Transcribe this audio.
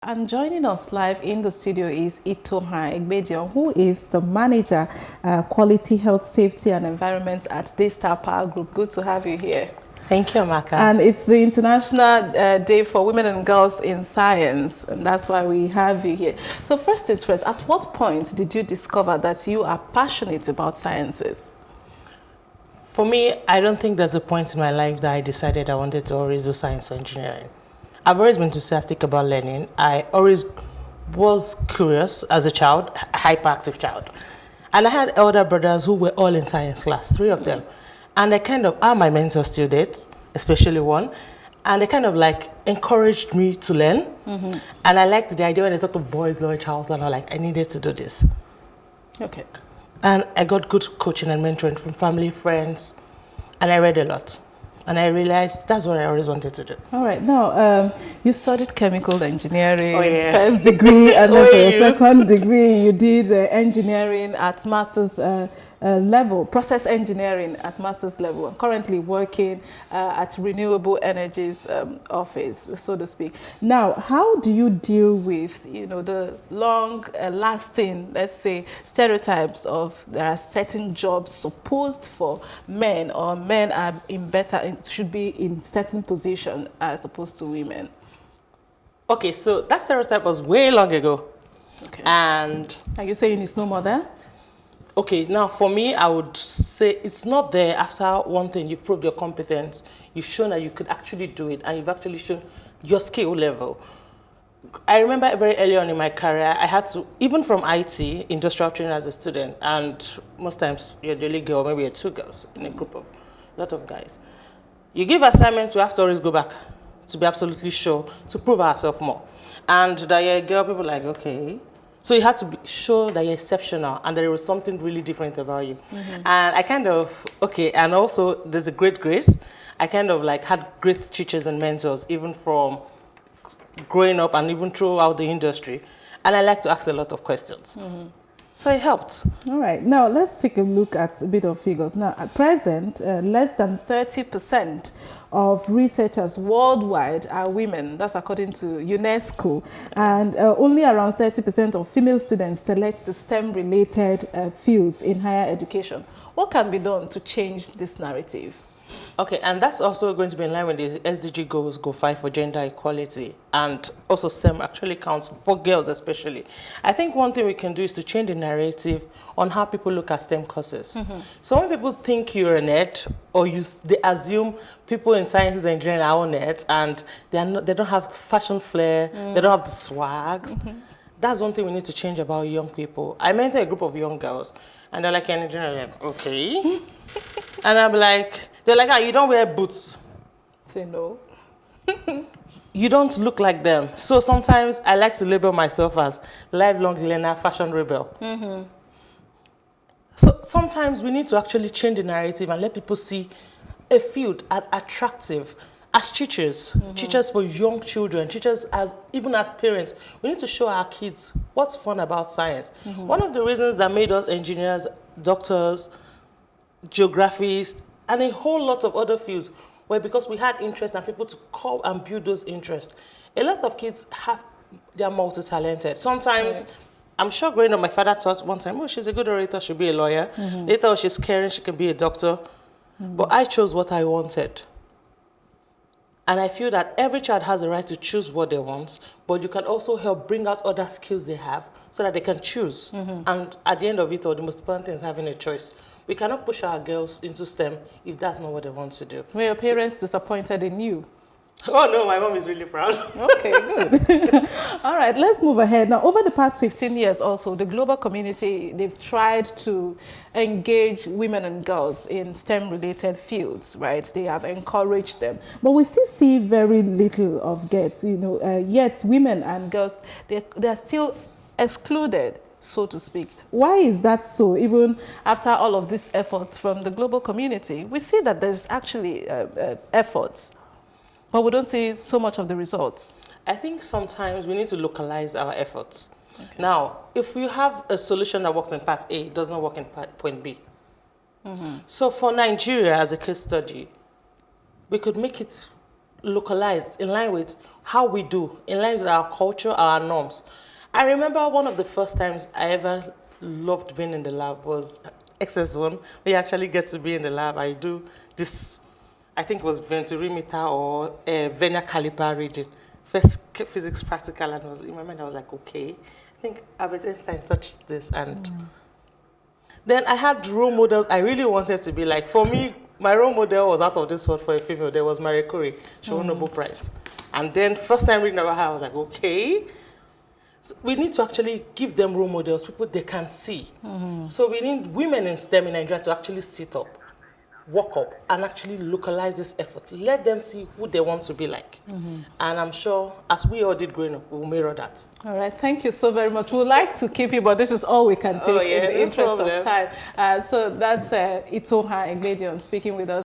And joining us live in the studio is Itoha Egbedion, who is the Manager, Quality, Health, Safety and Environment at Daystar Power Group. Good to have you here. Thank you, Amaka. And it's the International Day for Women and Girls in Science, and that's why we have you here. So first things first, at what point did you discover that you are passionate about sciences? For me, I don't think there's a point in my life that I decided I wanted to always do science or engineering. I've always been enthusiastic about learning. I always was curious as a child, a hyperactive child. And I had elder brothers who were all in science class, 3 of them. And they kind of are my mentors till date, especially one. And they kind of like encouraged me to learn. And I liked the idea when they talked of boys' law, Charles law, like I needed to do this. Okay. And I got good coaching and mentoring from family, friends, and I read a lot. And I realized that's what I always wanted to do. All right. Now, you studied chemical engineering, first Oh, degree, and then for your second degree, you did engineering at master's level, process engineering at master's level. I'm currently working at Renewable Energies office, so to speak. Now, how do you deal with, the long-lasting, let's say, stereotypes of there are certain jobs supposed for men, or men are should be in certain position as opposed to women? Okay, so that stereotype was way long ago. Okay. And are you saying it's no more there? okay, now for me, I would say it's not there after one thing. You've proved your competence. You've shown that you could actually do it, and you've actually shown your skill level. I remember very early on in my career, I had to, even from IT, industrial training as a student, and most times you're the only girl, maybe you're 2 girls in a group of a lot of guys. You give assignments, we have to always go back to be absolutely sure, to prove ourselves more. And that you're a girl, people are like, okay. So you had to show that you're exceptional and that there was something really different about you. And I kind of, okay, and also there's a great grace. I kind of like had great teachers and mentors, even from growing up and even throughout the industry. And I like to ask a lot of questions. So it helped. All right. Now, let's take a look at a bit of figures. Now, at present, less than 30% of researchers worldwide are women. That's according to UNESCO. And only around 30% of female students select the STEM-related fields in higher education. What can be done to change this narrative? Okay, and that's also going to be in line with the SDG goals, Goal 5 for gender equality, and also STEM actually counts for girls especially. I think one thing we can do is to change the narrative on how people look at STEM courses. So when people think you're a nerd, or they assume people in sciences and engineering are all nerds, and they don't have fashion flair, they don't have the swags. That's one thing we need to change about young people. I mentor a group of young girls, and they're like, an engineer, like, okay. And I'm like, they're like, you don't wear boots. Say no. You don't look like them. So sometimes I like to label myself as lifelong learner, fashion rebel. So sometimes we need to actually change the narrative and let people see a field as attractive as teachers, teachers for young children, teachers even as parents. We need to show our kids what's fun about science. One of the reasons that made us engineers, doctors, geographists, and a whole lot of other fields were because we had interest and people to come and build those interests. A lot of kids they're multi-talented. Sometimes, I'm sure growing up, my father thought one time, oh, she's a good orator, she'll be a lawyer. Later, oh, she's caring, she can be a doctor. But I chose what I wanted. And I feel that every child has the right to choose what they want, but you can also help bring out other skills they have so that they can choose. And at the end of it all, the most important thing is having a choice. We cannot push our girls into STEM if that's not what they want to do. Were your parents disappointed in you? Oh no, my mom is really proud. Okay, good. All right, let's move ahead. Now, over the past 15 years also, the global community, they've tried to engage women and girls in STEM-related fields, right? They have encouraged them. But we still see very little of gets, yet women and girls, they're still excluded, so to speak. Why is that so? Even after all of these efforts from the global community, we see that there's actually efforts, but we don't see so much of the results. I think sometimes we need to localize our efforts. Now, if you have a solution that works in part A, it does not work in point B. So for Nigeria, as a case study, we could make it localized in line with how we do, in line with our culture, our norms. I remember one of the first times I ever loved being in the lab was XS1. We actually get to be in the lab. I do this, I think it was venturimeter or vernier caliper reading. First physics practical, and in my mind I was like, okay, I think Albert Einstein touched this. And then I had role models I really wanted to be like. For me, my role model was out of this world for a female. There was Marie Curie. She won Nobel Prize. And then first time reading about her, I was like, okay. So we need to actually give them role models, people they can see. So we need women in STEM in Nigeria to actually sit up, walk up, and actually localize this effort. Let them see who they want to be like. And I'm sure, as we all did growing up, we'll mirror that. All right, thank you so very much. We'd like to keep you, but this is all we can take in the interest of time. So that's Itoha Egbedion speaking with us.